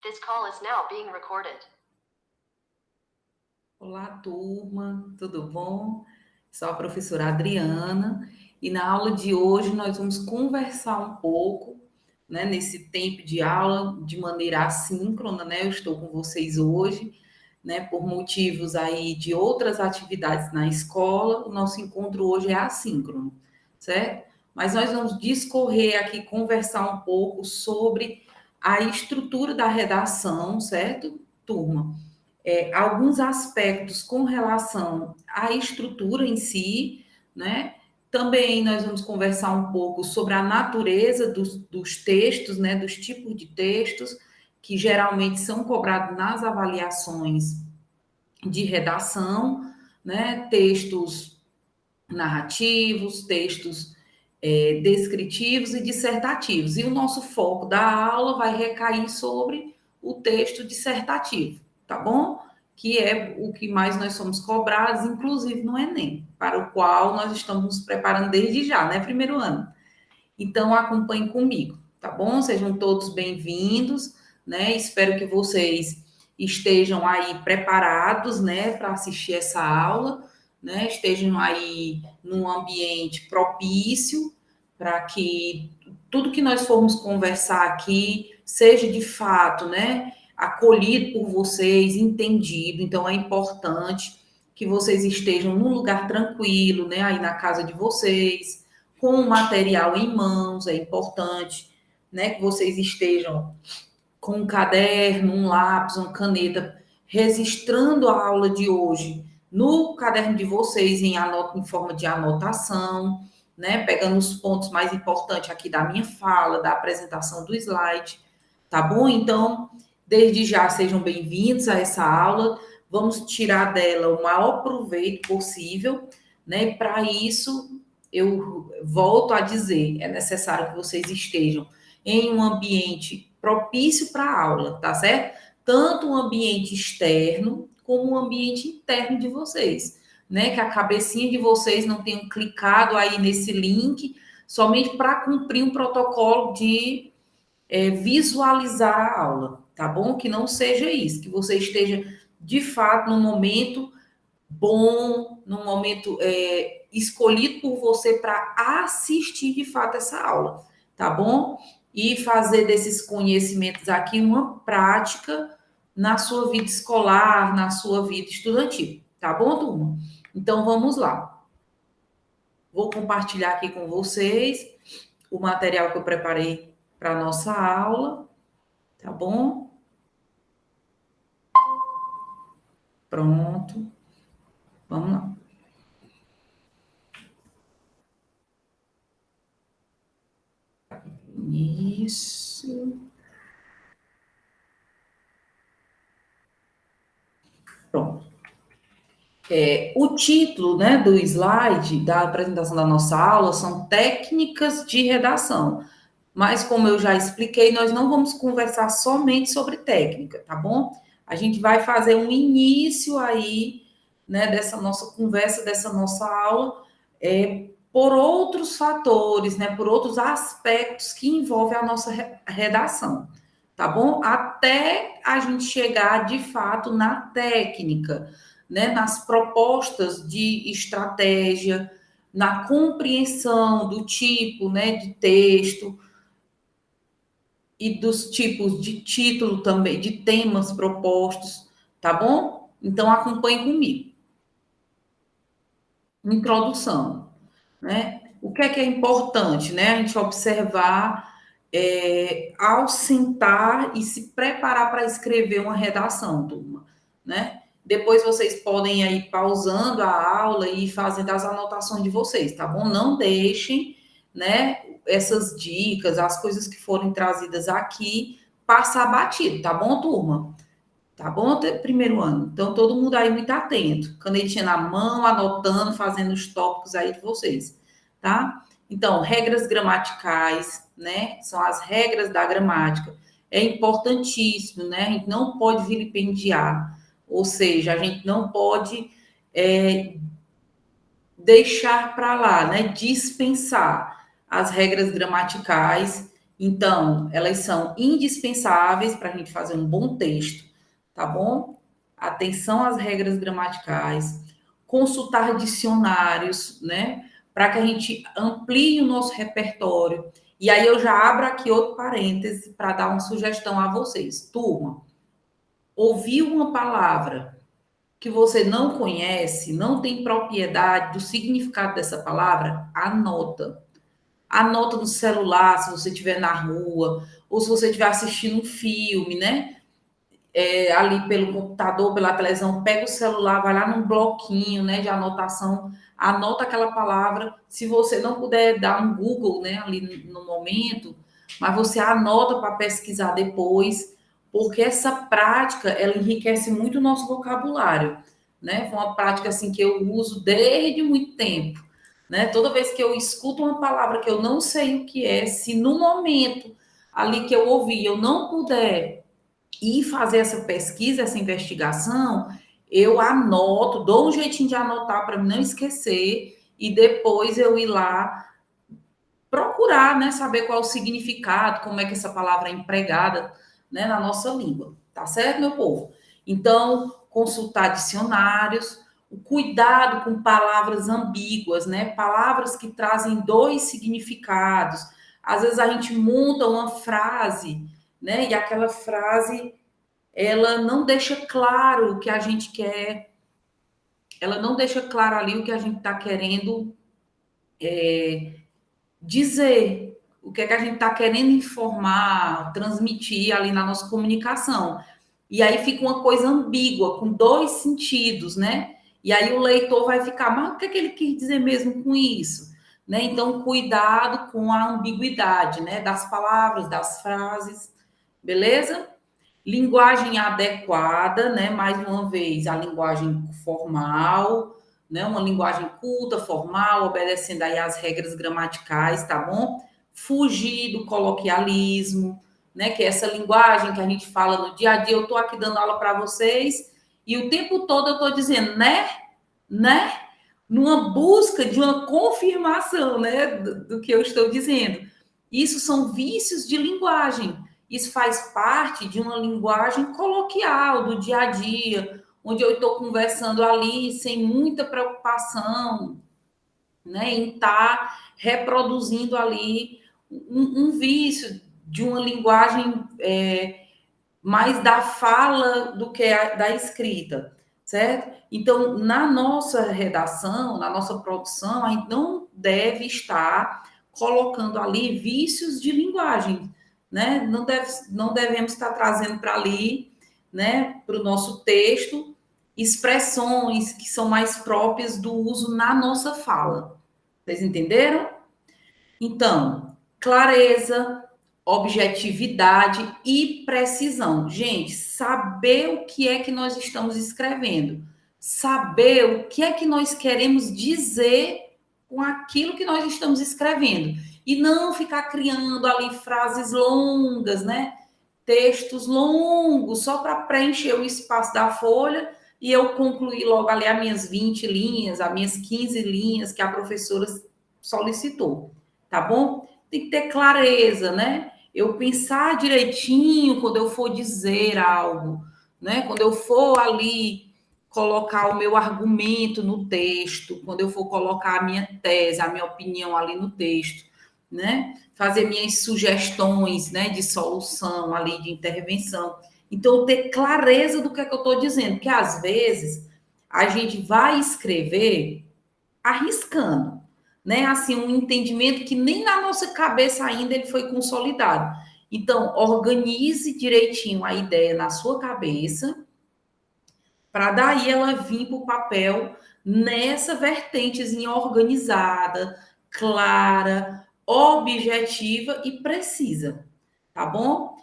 This call is now being recorded. Olá, turma, tudo bom? Sou a professora Adriana e na aula de hoje nós vamos conversar um pouco, né, nesse tempo de aula de maneira assíncrona, né? Eu estou com vocês hoje, né, por motivos aí de outras atividades na escola, o nosso encontro hoje é assíncrono, certo? Mas nós vamos discorrer aqui, conversar um pouco sobre a estrutura da redação, certo, turma? Alguns aspectos com relação à estrutura em si, né? Também nós vamos conversar um pouco sobre a natureza dos textos, né? Dos tipos de textos que geralmente são cobrados nas avaliações de redação, né? Textos narrativos, textos descritivos e dissertativos. E o nosso foco da aula vai recair sobre o texto dissertativo, tá bom? Que é o que mais nós somos cobrados, inclusive no Enem, para o qual nós estamos nos preparando desde já, né? Primeiro ano. Então, acompanhe comigo, tá bom? Sejam todos bem-vindos, né? Espero que vocês estejam aí preparados, né, para assistir essa aula, né? Estejam aí num ambiente propício para que tudo que nós formos conversar aqui seja de fato, né, acolhido por vocês, entendido. Então, é importante que vocês estejam num lugar tranquilo, né, aí na casa de vocês, com o material em mãos, é importante, né, que vocês estejam com um caderno, um lápis, uma caneta, registrando a aula de hoje no caderno de vocês em forma de anotação, né, pegando os pontos mais importantes aqui da minha fala, da apresentação do slide, tá bom? Então, desde já sejam bem-vindos a essa aula, vamos tirar dela o maior proveito possível, né? Para isso, eu volto a dizer, é necessário que vocês estejam em um ambiente propício para a aula, tá certo? Tanto o ambiente externo como o ambiente interno de vocês, né? Que a cabecinha de vocês não tenham clicado aí nesse link somente para cumprir um protocolo de visualizar a aula, tá bom? Que não seja isso, que você esteja de fato num momento bom, num momento escolhido por você para assistir de fato essa aula, tá bom? E fazer desses conhecimentos aqui uma prática na sua vida escolar, na sua vida estudantil, tá bom, turma? Então vamos lá. Vou compartilhar aqui com vocês o material que eu preparei para a nossa aula, tá bom? Pronto. Vamos lá. Isso. Pronto. O título, né, do slide da apresentação da nossa aula são técnicas de redação. Mas, como eu já expliquei, nós não vamos conversar somente sobre técnica, tá bom? A gente vai fazer um início aí, né, dessa nossa conversa, dessa nossa aula, por outros fatores, né, por outros aspectos que envolvem a nossa redação, tá bom? Até a gente chegar, de fato, na técnica, né, nas propostas de estratégia, na compreensão do tipo, né, de texto e dos tipos de título também, de temas propostos, tá bom? Então acompanhe comigo. Introdução, né? O que é importante, né? A gente observar ao sentar e se preparar para escrever uma redação, turma, né? Depois vocês podem ir pausando a aula e fazendo as anotações de vocês, tá bom? Não deixem, né, essas dicas, as coisas que forem trazidas aqui, passar batido, tá bom, turma? Tá bom, até primeiro ano? Então, todo mundo aí muito atento. Canetinha na mão, anotando, fazendo os tópicos aí de vocês, tá? Então, regras gramaticais, né? São as regras da gramática. É importantíssimo, né? A gente não pode vilipendiar. Ou seja, a gente não pode deixar para lá, né? Dispensar as regras gramaticais Então, elas são indispensáveis para a gente fazer um bom texto, tá bom? Atenção às regras gramaticais, consultar dicionários, né? Para que a gente amplie o nosso repertório. E aí eu já abro aqui outro parêntese para dar uma sugestão a vocês. Turma, ouviu uma palavra que você não conhece, não tem propriedade do significado dessa palavra, anota. Anota no celular, se você estiver na rua, ou se você estiver assistindo um filme, né? Ali pelo computador, pela televisão, pega o celular, vai lá num bloquinho, né, de anotação, anota aquela palavra. Se você não puder dar um Google, né, ali no momento, mas você anota para pesquisar depois, porque essa prática, ela enriquece muito o nosso vocabulário, né? Foi uma prática assim que eu uso desde muito tempo, né? Toda vez que eu escuto uma palavra que eu não sei o que é, se no momento ali que eu ouvi eu não puder e fazer essa pesquisa, essa investigação, eu anoto, dou um jeitinho de anotar para não esquecer e depois eu ir lá procurar, né, saber qual é o significado, como é que essa palavra é empregada, né, na nossa língua, tá certo, meu povo? Então, consultar dicionários, o cuidado com palavras ambíguas, né, palavras que trazem dois significados. Às vezes a gente monta uma frase, né, e aquela frase ela não deixa claro o que a gente quer, ela não deixa claro ali o que a gente está querendo dizer, o que é que a gente está querendo informar, transmitir ali na nossa comunicação. E aí fica uma coisa ambígua, com dois sentidos, né? E aí o leitor vai ficar, mas o que é que ele quis dizer mesmo com isso? Né? Então, cuidado com a ambiguidade, né? Das palavras, das frases, beleza? Linguagem adequada, né? Mais uma vez, a linguagem formal, né? Uma linguagem culta, formal, obedecendo aí às regras gramaticais, tá bom? Fugir do coloquialismo, né? Que é essa linguagem que a gente fala no dia a dia. Eu tô aqui dando aula para vocês e o tempo todo eu tô dizendo, né? Numa busca de uma confirmação, né? Do que eu estou dizendo. Isso são vícios de linguagem. Isso faz parte de uma linguagem coloquial, do dia a dia, onde eu estou conversando ali sem muita preocupação, né, em estar reproduzindo ali um vício de uma linguagem mais da fala do que da escrita, certo? Então, na nossa redação, na nossa produção, a gente não deve estar colocando ali vícios de linguagem, né? Não devemos estar trazendo para ali, né, para o nosso texto, expressões que são mais próprias do uso na nossa fala. Vocês entenderam? Então, clareza, objetividade e precisão. Gente, saber o que é que nós estamos escrevendo, saber o que é que nós queremos dizer com aquilo que nós estamos escrevendo e não ficar criando ali frases longas, né? Textos longos só para preencher o espaço da folha e eu concluir logo ali as minhas 20 linhas, as minhas 15 linhas que a professora solicitou, tá bom? Tem que ter clareza, né? Eu pensar direitinho quando eu for dizer algo, né? Quando eu for ali colocar o meu argumento no texto, quando eu for colocar a minha tese, a minha opinião ali no texto, né? Fazer minhas sugestões, né, de solução ali, de intervenção. Então, ter clareza do que é que eu estou dizendo, porque às vezes a gente vai escrever arriscando, né? Assim, um entendimento que nem na nossa cabeça ainda ele foi consolidado. Então, organize direitinho a ideia na sua cabeça, para daí ela vir para o papel nessa vertentezinha organizada, clara, objetiva e precisa, tá bom?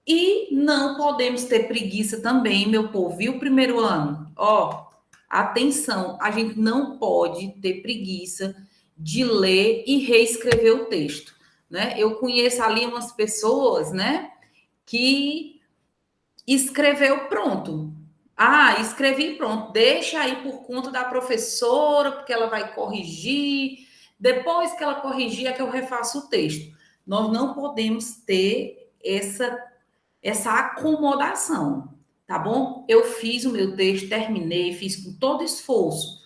E não podemos ter preguiça também, meu povo, viu? Primeiro ano, ó, atenção, a gente não pode ter preguiça de ler e reescrever o texto, né? Eu conheço ali umas pessoas, né, que escreveu pronto. Ah, escrevi pronto. Deixa aí por conta da professora, porque ela vai corrigir. Depois que ela corrigir, é que eu refaço o texto. nós não podemos ter essa acomodação, tá bom? Eu fiz o meu texto, terminei, fiz com todo esforço.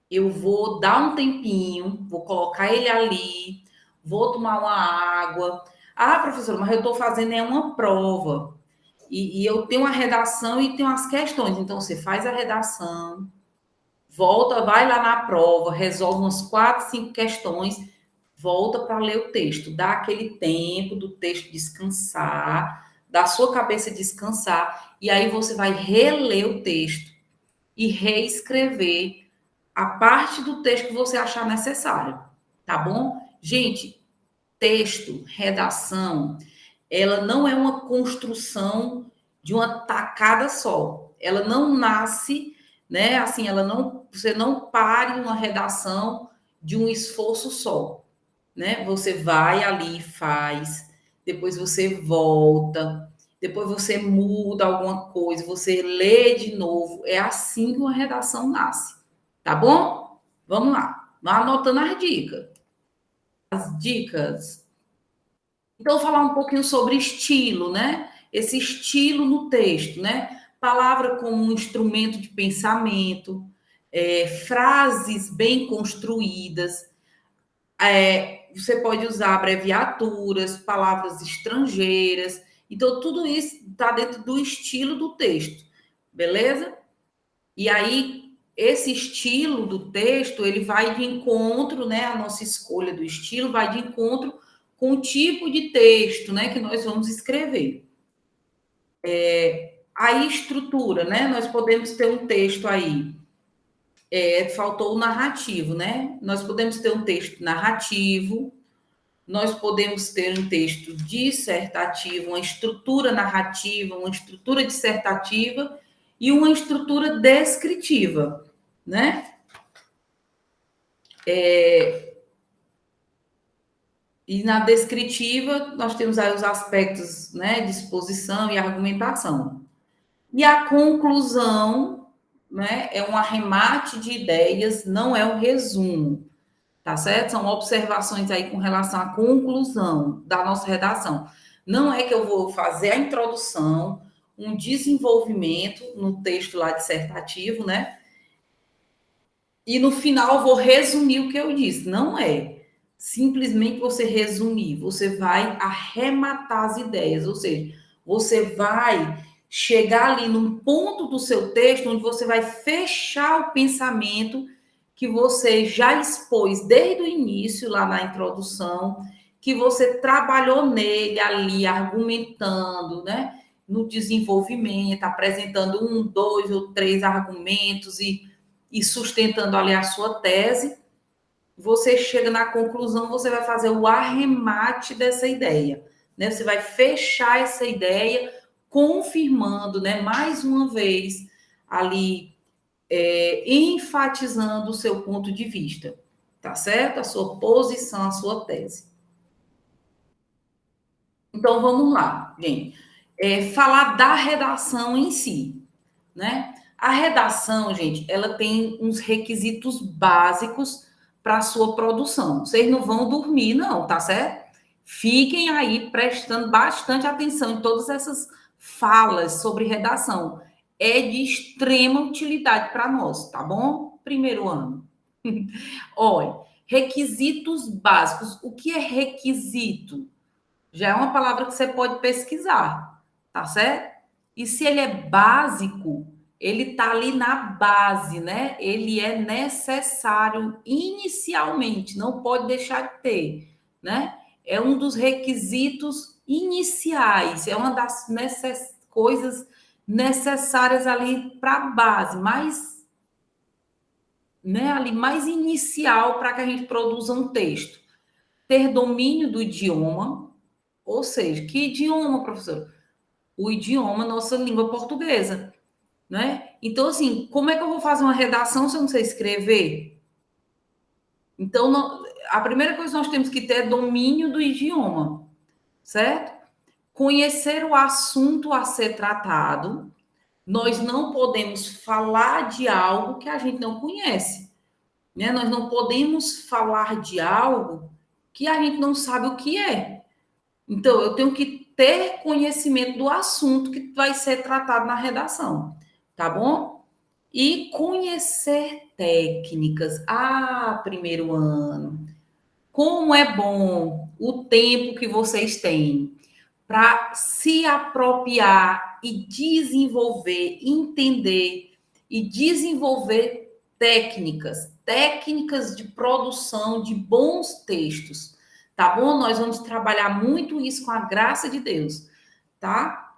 Eu vou dar um tempinho, vou colocar ele ali, vou tomar uma água. Ah, professora, mas eu estou fazendo uma prova. E eu tenho uma redação e tenho as questões. Então, você faz a redação, volta, vai lá na prova, resolve umas 4, 5 questões, volta para ler o texto. Dá aquele tempo do texto descansar, da sua cabeça descansar. E aí você vai reler o texto e reescrever a parte do texto que você achar necessário, tá bom? Gente, texto, redação, ela não é uma construção de uma tacada só. Ela não nasce, né? Assim, você não pare uma redação de um esforço só, né? Você vai ali e faz, depois você volta, depois você muda alguma coisa, você lê de novo. É assim que uma redação nasce, tá bom? Vamos lá. Vá anotando as dicas. As dicas. Então, falar um pouquinho sobre estilo, né? Esse estilo no texto, né? Palavra como um instrumento de pensamento, frases bem construídas, você pode usar abreviaturas, palavras estrangeiras. Então, tudo isso está dentro do estilo do texto, beleza? E aí, esse estilo do texto, ele vai de encontro, né? A nossa escolha do estilo vai de encontro com o tipo de texto, né? Que nós vamos escrever. A estrutura, né? Nós podemos ter um texto aí. Faltou o narrativo, né? Nós podemos ter um texto narrativo, nós podemos ter um texto dissertativo, uma estrutura narrativa, uma estrutura dissertativa e uma estrutura descritiva, né? E na descritiva, nós temos aí os aspectos, né, de exposição e argumentação. E a conclusão, né, é um arremate de ideias, não é um resumo, tá certo? São observações aí com relação à conclusão da nossa redação. Não é que eu vou fazer a introdução, um desenvolvimento no texto lá dissertativo, né? E no final eu vou resumir o que eu disse. Não é simplesmente você resumir, você vai arrematar as ideias, ou seja, você vai chegar ali num ponto do seu texto onde você vai fechar o pensamento que você já expôs desde o início, lá na introdução, que você trabalhou nele ali, argumentando, né? No desenvolvimento, apresentando 1, 2 ou 3 argumentos e sustentando ali a sua tese, você chega na conclusão, você vai fazer o arremate dessa ideia, né? Você vai fechar essa ideia, confirmando, né? Mais uma vez ali enfatizando o seu ponto de vista, tá certo? A sua posição, a sua tese. Então vamos lá, gente. Falar da redação em si, né? A redação, gente, ela tem uns requisitos básicos para a sua produção. Vocês não vão dormir, não, tá certo? Fiquem aí prestando bastante atenção em todas essas falas sobre redação. É de extrema utilidade para nós, tá bom? Primeiro ano. Olha, requisitos básicos. O que é requisito? Já é uma palavra que você pode pesquisar, tá certo? E se ele é básico, ele tá ali na base, né? Ele é necessário inicialmente, não pode deixar de ter, né? É um dos requisitos iniciais, é uma das coisas necessárias ali para a base, mais, né, ali mais inicial para que a gente produza um texto. Ter domínio do idioma, ou seja, que idioma, professor? O idioma, nossa língua portuguesa, né? Então, assim, como é que eu vou fazer uma redação se eu não sei escrever? Então, a primeira coisa que nós temos que ter é domínio do idioma, certo? Conhecer o assunto a ser tratado. Nós não podemos falar de algo que a gente não conhece, né? Nós não podemos falar de algo que a gente não sabe o que é. Então, eu tenho que ter conhecimento do assunto que vai ser tratado na redação, tá bom? E conhecer técnicas. Primeiro ano. Como é bom o tempo que vocês têm para se apropriar e desenvolver, entender e desenvolver técnicas de produção de bons textos, tá bom? Nós vamos trabalhar muito isso com a graça de Deus, tá?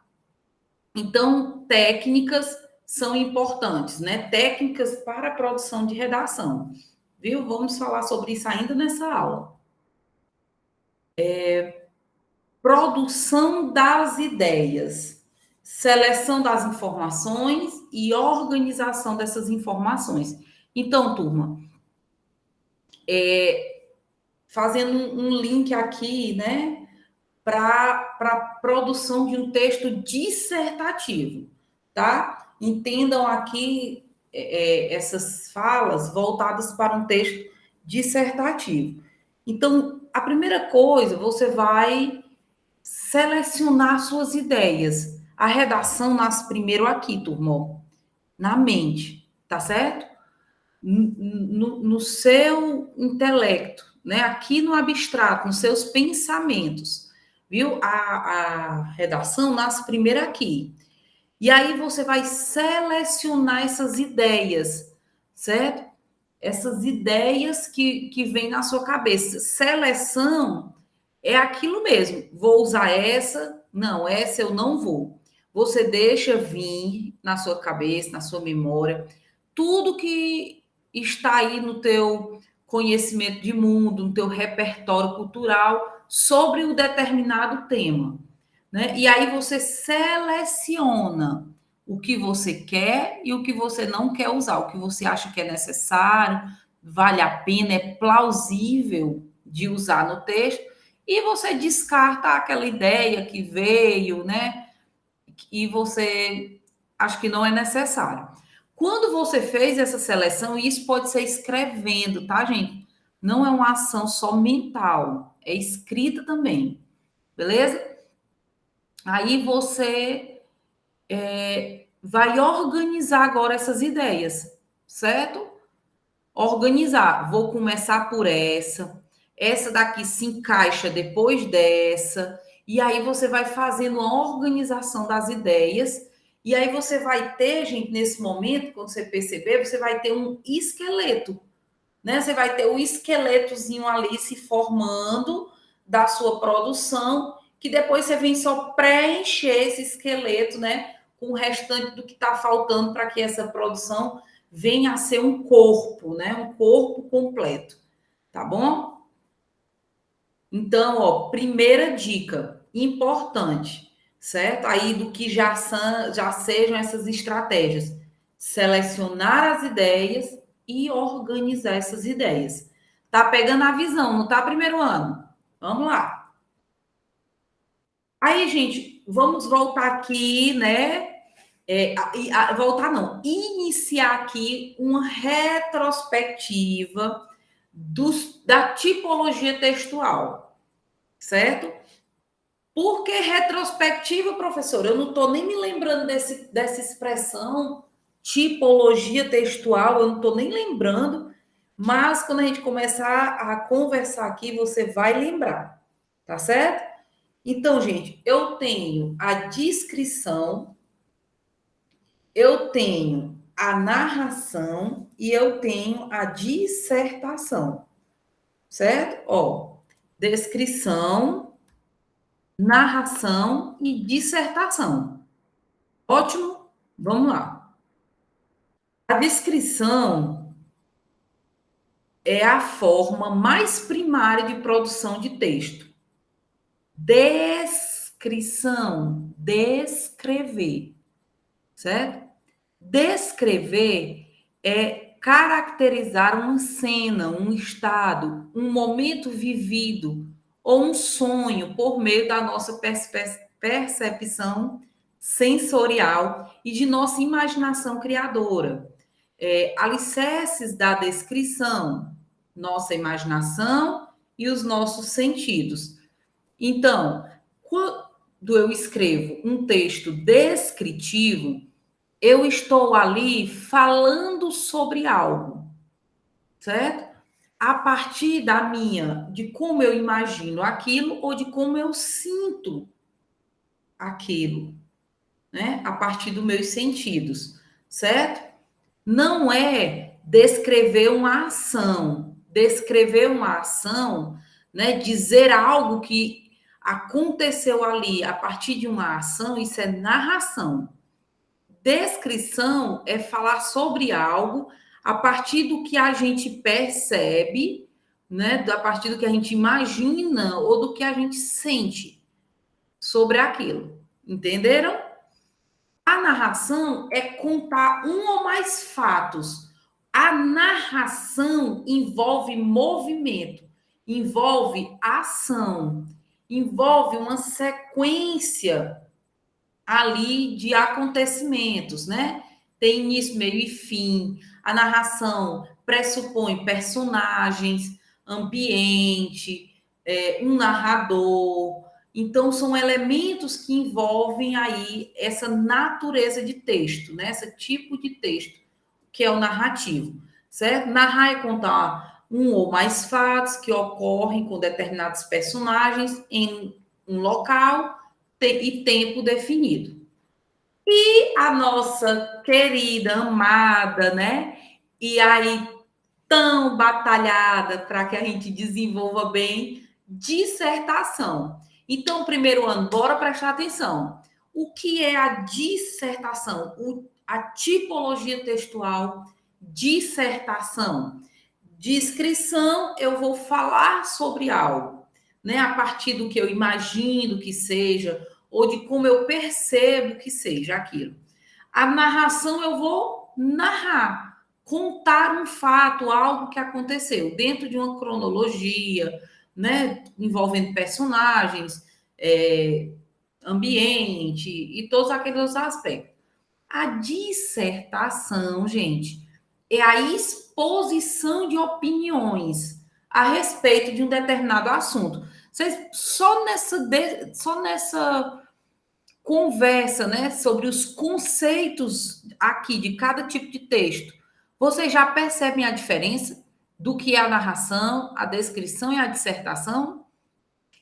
Então, técnicas são importantes, né? Técnicas para a produção de redação, viu? Vamos falar sobre isso ainda nessa aula. Produção das ideias, seleção das informações e organização dessas informações. Então, turma, fazendo um link aqui, né, para a produção de um texto dissertativo, tá? Entendam aqui essas falas voltadas para um texto dissertativo. Então, a primeira coisa, você vai selecionar suas ideias. A redação nasce primeiro aqui, turma, na mente, tá certo? No seu intelecto, né? Aqui no abstrato, nos seus pensamentos, viu? A redação nasce primeiro aqui. E aí você vai selecionar essas ideias, certo? Essas ideias que vêm na sua cabeça. Seleção é aquilo mesmo. Vou usar essa? Não, essa eu não vou. Você deixa vir na sua cabeça, na sua memória, tudo que está aí no teu conhecimento de mundo, no teu repertório cultural sobre o determinado tema, né? E aí você seleciona o que você quer e o que você não quer usar, o que você acha que é necessário, vale a pena, é plausível de usar no texto, e você descarta aquela ideia que veio, né? E você acha que não é necessário. Quando você fez essa seleção, isso pode ser escrevendo, tá, gente? Não é uma ação só mental, é escrita também, beleza? Aí você vai organizar agora essas ideias, certo? Organizar. Vou começar por essa daqui se encaixa depois dessa, e aí você vai fazendo a organização das ideias, e aí você vai ter, gente, nesse momento, quando você perceber, você vai ter um esqueleto, né? Você vai ter o esqueletozinho ali se formando da sua produção, que depois você vem só preencher esse esqueleto, né? Com o restante do que está faltando para que essa produção venha a ser um corpo, né? Um corpo completo, tá bom? Então, ó, primeira dica importante, certo? Aí do que já sejam essas estratégias. Selecionar as ideias e organizar essas ideias. Tá pegando a visão, não tá primeiro ano? Vamos lá. Aí, gente, vamos voltar aqui, né? Voltar não, iniciar aqui uma retrospectiva da tipologia textual, certo? Por que retrospectiva, professor? Eu não estou nem me lembrando dessa expressão, tipologia textual, eu não estou nem lembrando, mas quando a gente começar a conversar aqui, você vai lembrar, tá certo? Então, gente, eu tenho a descrição, eu tenho a narração e eu tenho a dissertação, certo? Ó, descrição, narração e dissertação. Ótimo? Vamos lá. A descrição é a forma mais primária de produção de texto. Descrição, descrever, certo? Descrever é caracterizar uma cena, um estado, um momento vivido ou um sonho por meio da nossa percepção sensorial e de nossa imaginação criadora. Alicerces da descrição, nossa imaginação e os nossos sentidos. Então, quando eu escrevo um texto descritivo, eu estou ali falando sobre algo, certo? A partir de como eu imagino aquilo ou de como eu sinto aquilo, né? A partir dos meus sentidos, certo? Não é descrever uma ação. Descrever uma ação, né? Dizer algo que aconteceu ali a partir de uma ação, isso é narração. Descrição é falar sobre algo a partir do que a gente percebe, né? A partir do que a gente imagina ou do que a gente sente sobre aquilo. Entenderam? A narração é contar um ou mais fatos. A narração envolve movimento, envolve ação, envolve uma sequência ali de acontecimentos, né? Tem início, meio e fim. A narração pressupõe personagens, ambiente, um narrador. Então, são elementos que envolvem aí essa natureza de texto, né? Esse tipo de texto, que é o narrativo, certo? Narrar é contar um ou mais fatos que ocorrem com determinados personagens em um local e tempo definido. E a nossa querida, amada, né? E aí, tão batalhada para que a gente desenvolva bem, dissertação. Então, primeiro ano, bora prestar atenção. O que é a dissertação? A tipologia textual, dissertação. Descrição, eu vou falar sobre algo, né? A partir do que eu imagino que seja, ou de como eu percebo que seja aquilo. A narração, eu vou narrar, contar um fato, algo que aconteceu, dentro de uma cronologia, né? Envolvendo personagens, ambiente e todos aqueles aspectos. A dissertação, gente, é a exposição de opiniões a respeito de um determinado assunto. Vocês, só nessa conversa, né, sobre os conceitos aqui de cada tipo de texto, vocês já percebem a diferença do que é a narração, a descrição e a dissertação?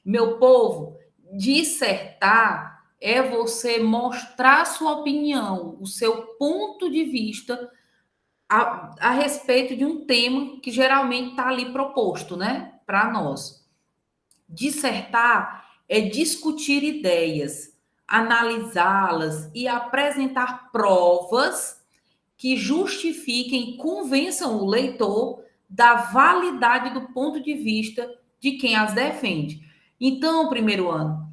Meu povo, dissertar é você mostrar sua opinião, o seu ponto de vista a respeito de um tema que geralmente está ali proposto, né, para nós. Dissertar é discutir ideias, analisá-las e apresentar provas que justifiquem e convençam o leitor da validade do ponto de vista de quem as defende. Então, primeiro ano,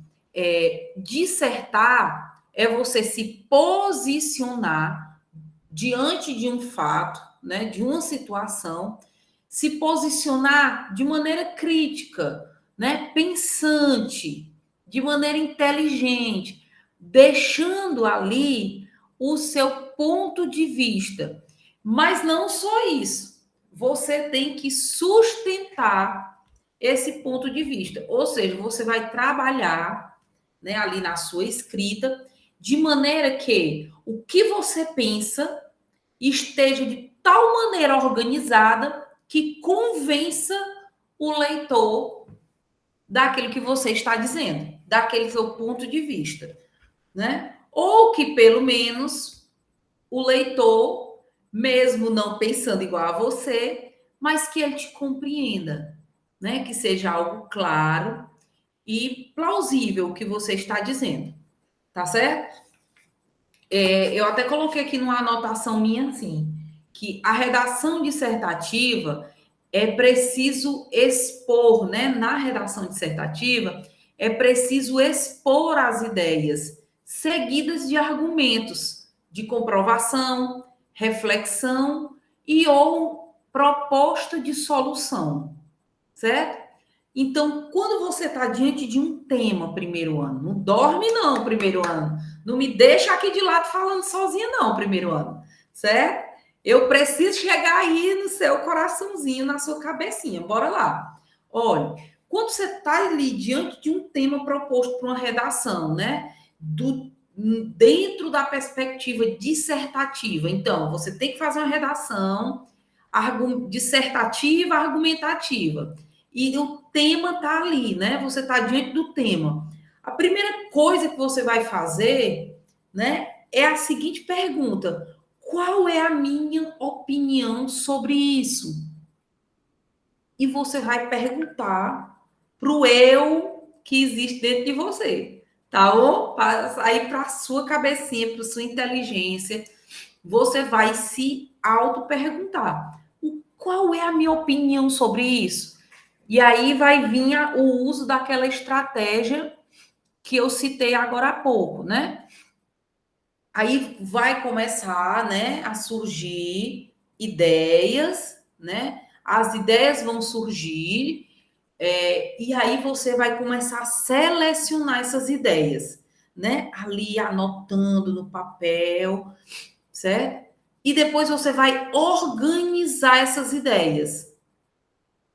dissertar é você se posicionar diante de um fato, né, de uma situação, se posicionar de maneira crítica, né, pensante, de maneira inteligente, deixando ali o seu ponto de vista. Mas não só isso, você tem que sustentar esse ponto de vista, ou seja, você vai trabalhar, né, ali na sua escrita, de maneira que o que você pensa esteja de tal maneira organizada que convença o leitor daquilo que você está dizendo, daquele seu ponto de vista, né? Ou que pelo menos o leitor, mesmo não pensando igual a você, mas que ele te compreenda, né? Que seja algo claro e plausível o que você está dizendo, tá certo? Eu até coloquei aqui numa anotação minha assim, que a redação dissertativa é preciso expor, né? Na redação dissertativa, é preciso expor as ideias, seguidas de argumentos, de comprovação, reflexão e ou proposta de solução, certo? Então, quando você está diante de um tema, primeiro ano, não dorme não, primeiro ano. Não me deixa aqui de lado falando sozinha não, primeiro ano, certo? Eu preciso chegar aí no seu coraçãozinho, na sua cabecinha. Bora lá. Olha, Quando você está ali diante de um tema proposto para uma redação, né? Dentro da perspectiva dissertativa. Então, você tem que fazer uma redação dissertativa, argumentativa. E o tema está ali, né? Você está diante do tema. A primeira coisa que você vai fazer, né, é a seguinte pergunta: qual é a minha opinião sobre isso? E você vai perguntar para o eu que existe dentro de você, tá bom? Aí para a sua cabecinha, para a sua inteligência, você vai se auto-perguntar: qual é a minha opinião sobre isso? E aí vai vir o uso daquela estratégia que eu citei agora há pouco, né? Aí vai começar, né, a surgir ideias, né? As ideias vão surgir, e aí você vai começar a selecionar essas ideias, né? Ali anotando no papel, certo? E depois você vai organizar essas ideias.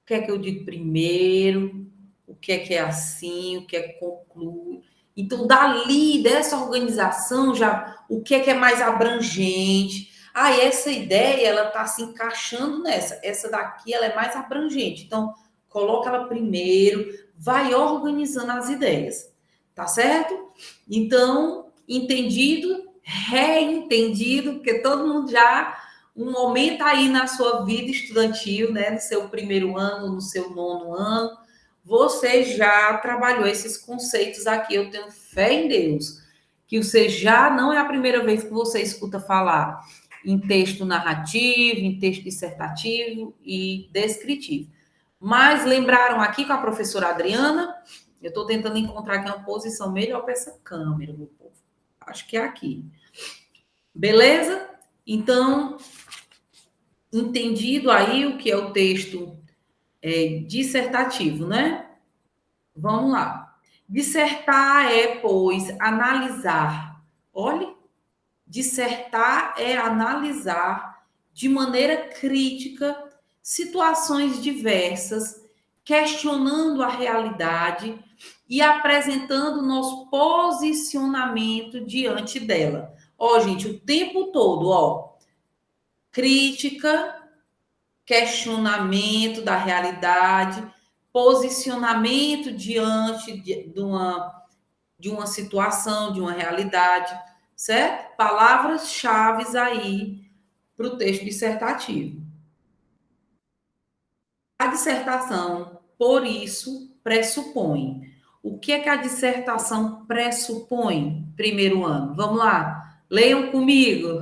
O que é que eu digo primeiro? O que é assim? O que é que conclui? Então, dali, dessa organização, já o que é mais abrangente? Ah, essa ideia, ela está se encaixando nessa. Essa daqui, ela é mais abrangente. Então, coloca ela primeiro, vai organizando as ideias. Tá certo? Então, entendido, reentendido, porque todo mundo já um momento aí na sua vida estudantil, né, no seu primeiro ano, no seu nono ano, você já trabalhou esses conceitos aqui. Eu tenho fé em Deus, que você já não é a primeira vez que você escuta falar em texto narrativo, em texto dissertativo e descritivo. Mas lembraram aqui com a professora Adriana, eu estou tentando encontrar aqui uma posição melhor para essa câmera, meu povo. Acho que é aqui. Beleza? Então, entendido aí o que é o texto dissertativo, né? Vamos lá. Dissertar é, pois, analisar. Olhe, dissertar é analisar de maneira crítica situações diversas, questionando a realidade e apresentando nosso posicionamento diante dela. Ó, gente, o tempo todo, ó, crítica, questionamento da realidade, posicionamento diante de uma situação, de uma realidade, certo? Palavras-chave aí para o texto dissertativo. A dissertação, por isso, pressupõe. O que é que a dissertação pressupõe? Primeiro ano. Vamos lá, leiam comigo.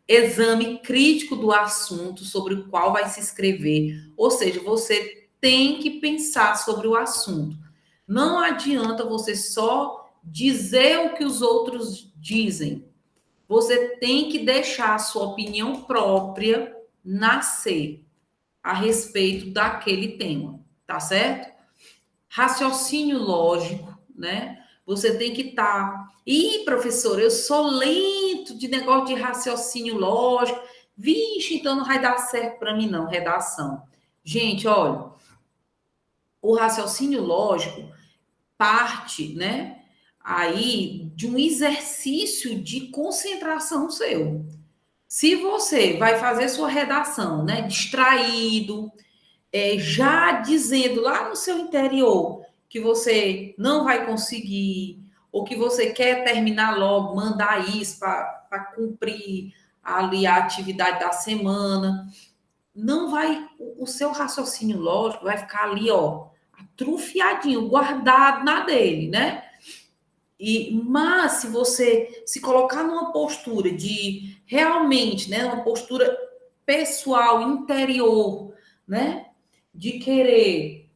Exame crítico do assunto sobre o qual vai se escrever. Ou seja, você tem que pensar sobre o assunto. Não adianta você só dizer o que os outros dizem. Você tem que deixar a sua opinião própria nascer a respeito daquele tema, tá certo? Raciocínio lógico, né? Você tem que estar. Ih, professor, eu sou lento de negócio de raciocínio lógico. Vixe, então não vai dar certo para mim, não, redação. Gente, olha, o raciocínio lógico parte, né? Aí de um exercício de concentração seu. Se você vai fazer sua redação, né, distraído, já dizendo lá no seu interior que você não vai conseguir, ou que você quer terminar logo, mandar isso para cumprir ali a atividade da semana, não vai, o seu raciocínio lógico vai ficar ali, ó, atrufiadinho, guardado na dele, né? Mas se você se colocar numa postura de realmente, né, uma postura pessoal, interior, né, de querer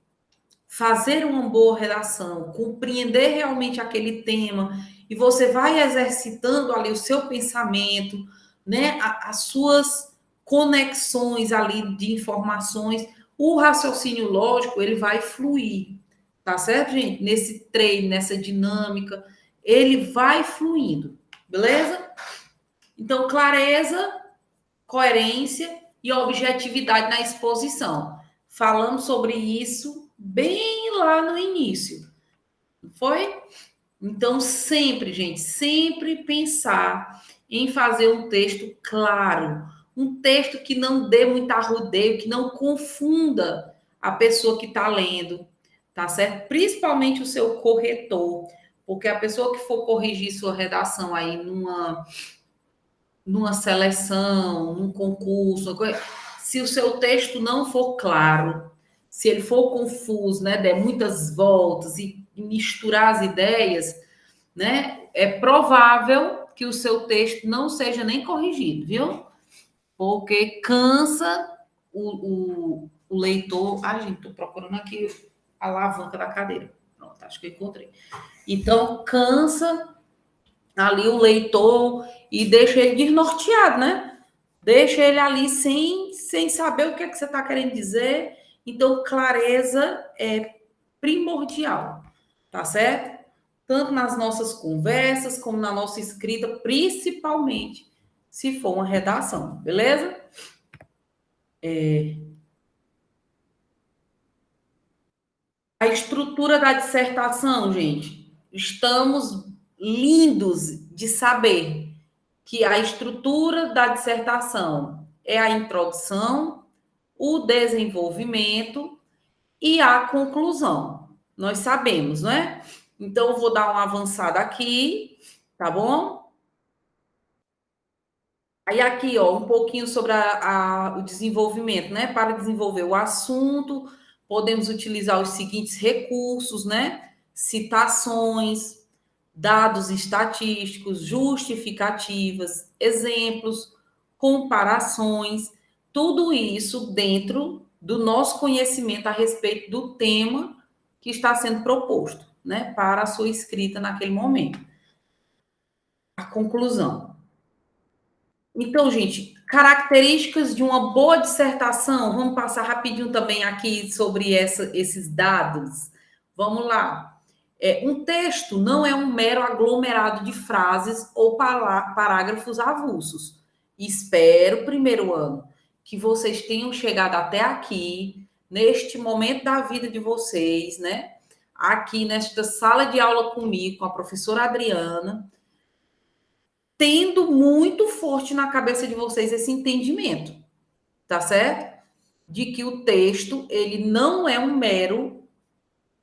fazer uma boa redação, compreender realmente aquele tema, e você vai exercitando ali o seu pensamento, né, as suas conexões ali de informações, o raciocínio lógico, ele vai fluir, tá certo, gente? Nesse treino, nessa dinâmica, ele vai fluindo, beleza? Então, clareza, coerência e objetividade na exposição. Falamos sobre isso bem lá no início, não foi? Então, sempre, gente, sempre pensar em fazer um texto claro, um texto que não dê muito arrudeio, que não confunda a pessoa que está lendo, tá certo? Principalmente o seu corretor, porque a pessoa que for corrigir sua redação aí numa seleção, num concurso, se o seu texto não for claro, se ele for confuso, né, der muitas voltas e misturar as ideias, né, é provável que o seu texto não seja nem corrigido, viu? Porque cansa o leitor. Ai, gente, estou procurando aqui a alavanca da cadeira. Pronto, acho que eu encontrei. Então, cansa ali o leitor e deixa ele desnorteado, né? Deixa ele ali sem saber o que é que você está querendo dizer. Então, clareza é primordial, tá certo? Tanto nas nossas conversas, como na nossa escrita, principalmente se for uma redação, beleza? A estrutura da dissertação, gente, estamos lindos de saber que a estrutura da dissertação é a introdução, o desenvolvimento e a conclusão. Nós sabemos, não é? Então, eu vou dar uma avançada aqui, tá bom? Aí, aqui, ó, um pouquinho sobre o desenvolvimento, né? Para desenvolver o assunto, podemos utilizar os seguintes recursos, né? Citações, dados estatísticos, justificativas, exemplos, comparações, tudo isso dentro do nosso conhecimento a respeito do tema que está sendo proposto, né, para a sua escrita naquele momento. A conclusão. Então, gente, características de uma boa dissertação, vamos passar rapidinho também aqui sobre esses dados. Vamos lá. Um texto não é um mero aglomerado de frases ou parágrafos avulsos. Espero, primeiro ano, que vocês tenham chegado até aqui, neste momento da vida de vocês, né? Aqui nesta sala de aula comigo, com a professora Adriana, tendo muito forte na cabeça de vocês esse entendimento, tá certo? De que o texto, ele não é um mero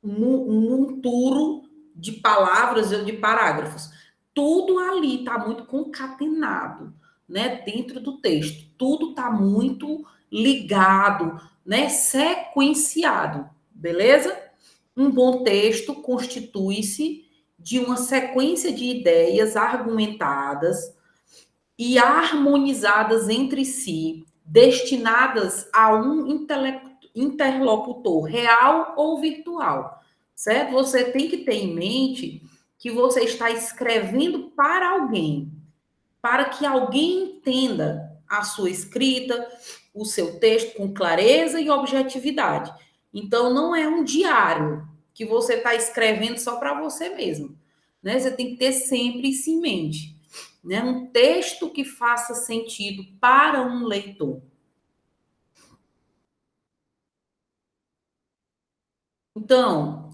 monturo de palavras ou de parágrafos. Tudo ali está muito concatenado, né, dentro do texto. Tudo está muito ligado, né, sequenciado, beleza? Um bom texto constitui-se de uma sequência de ideias argumentadas e harmonizadas entre si, destinadas a um interlocutor real ou virtual, certo? Você tem que ter em mente que você está escrevendo para alguém, para que alguém entenda a sua escrita, o seu texto com clareza e objetividade. Então, não é um diário que você está escrevendo só para você mesmo, né? Você tem que ter sempre isso em mente, né? Um texto que faça sentido para um leitor. Então,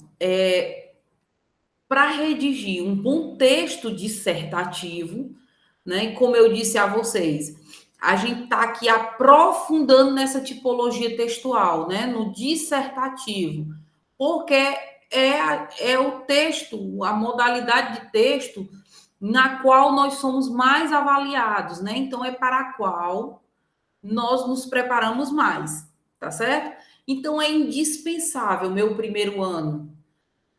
para redigir um bom texto dissertativo, né? E como eu disse a vocês, a gente está aqui aprofundando nessa tipologia textual, né? No dissertativo, porque é o texto, a modalidade de texto na qual nós somos mais avaliados, né? Então, é para a qual nós nos preparamos mais, tá certo? Então, é indispensável, meu primeiro ano,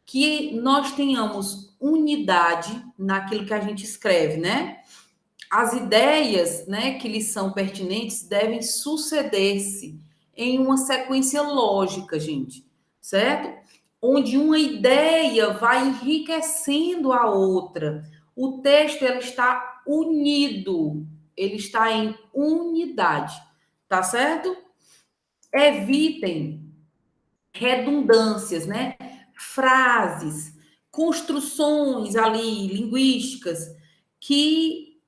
que nós tenhamos unidade naquilo que a gente escreve, né? As ideias, né, que lhes são pertinentes devem suceder-se em uma sequência lógica, gente, certo? Onde uma ideia vai enriquecendo a outra. O texto ele está unido, ele está em unidade, tá certo? Evitem redundâncias, né? Frases, construções ali linguísticas que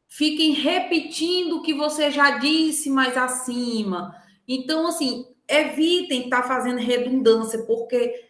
fiquem repetindo o que você já disse mais acima. Então, assim, evitem estar fazendo redundância, porque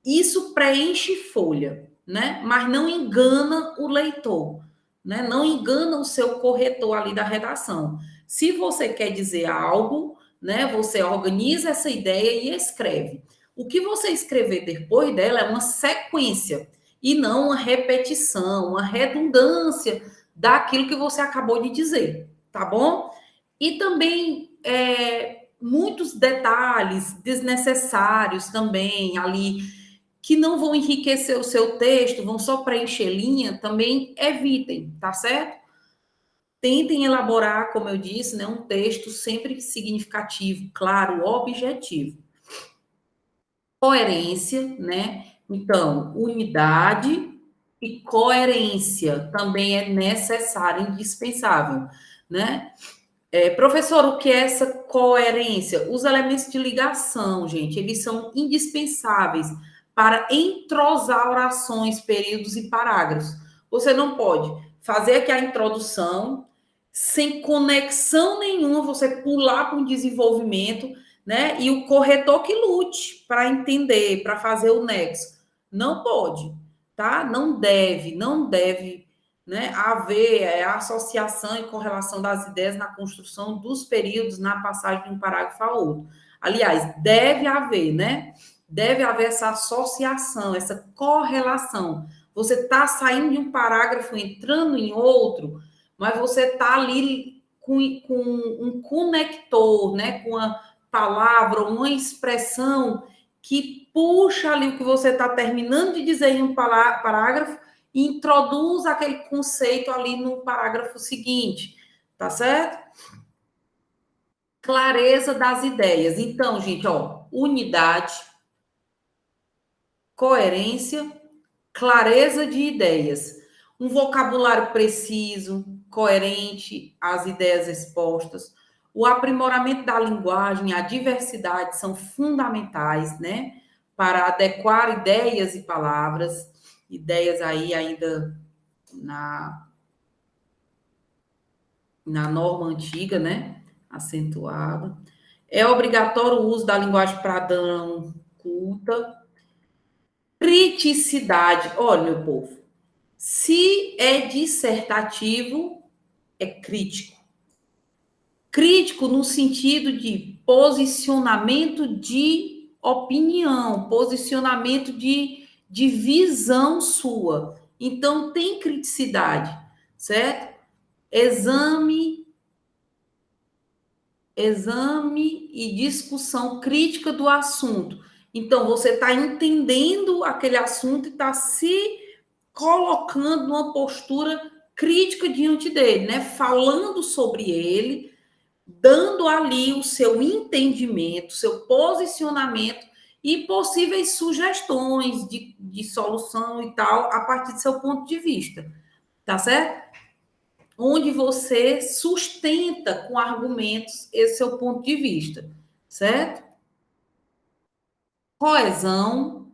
isso preenche folha, né? Mas não engana o leitor, né? Não engana o seu corretor ali da redação. Se você quer dizer algo, né? Você organiza essa ideia e escreve. O que você escrever depois dela é uma sequência e não uma repetição, uma redundância daquilo que você acabou de dizer, tá bom? E também muitos detalhes desnecessários também ali que não vão enriquecer o seu texto, vão só preencher linha, também evitem, tá certo? Tentem elaborar, como eu disse, né, um texto sempre significativo, claro, objetivo. Coerência, né? Então, unidade e coerência também é necessário, indispensável, né? Professor, o que é essa coerência? Os elementos de ligação, gente, eles são indispensáveis para entrosar orações, períodos e parágrafos. Você não pode fazer aqui a introdução sem conexão nenhuma, você pular para um desenvolvimento, né? E o corretor que lute para entender, para fazer o nexo. Não pode, tá? Não deve, né, haver a associação e correlação das ideias na construção dos períodos, na passagem de um parágrafo a outro. Aliás, deve haver, né? Deve haver essa associação, essa correlação. Você está saindo de um parágrafo, entrando em outro, mas você está ali com um conector, né? Com uma palavra, uma expressão que puxa ali o que você está terminando de dizer em um parágrafo e introduz aquele conceito ali no parágrafo seguinte, tá certo? Clareza das ideias. Então, gente, ó, unidade, coerência, clareza de ideias. Um vocabulário preciso, coerente às ideias expostas. O aprimoramento da linguagem, a diversidade são fundamentais, né? Para adequar ideias e palavras, ideias aí ainda na norma antiga, né? Acentuada. É obrigatório o uso da linguagem padrão culta. Criticidade. Olha, meu povo, se é dissertativo, é crítico. Crítico no sentido de posicionamento de opinião, posicionamento de visão sua. Então, tem criticidade, certo? Exame e discussão crítica do assunto. Então, você está entendendo aquele assunto e está se colocando numa postura crítica diante dele, né? Falando sobre ele, dando ali o seu entendimento, seu posicionamento e possíveis sugestões de solução e tal, a partir do seu ponto de vista. Tá certo? Onde você sustenta com argumentos esse seu ponto de vista, certo? Coesão,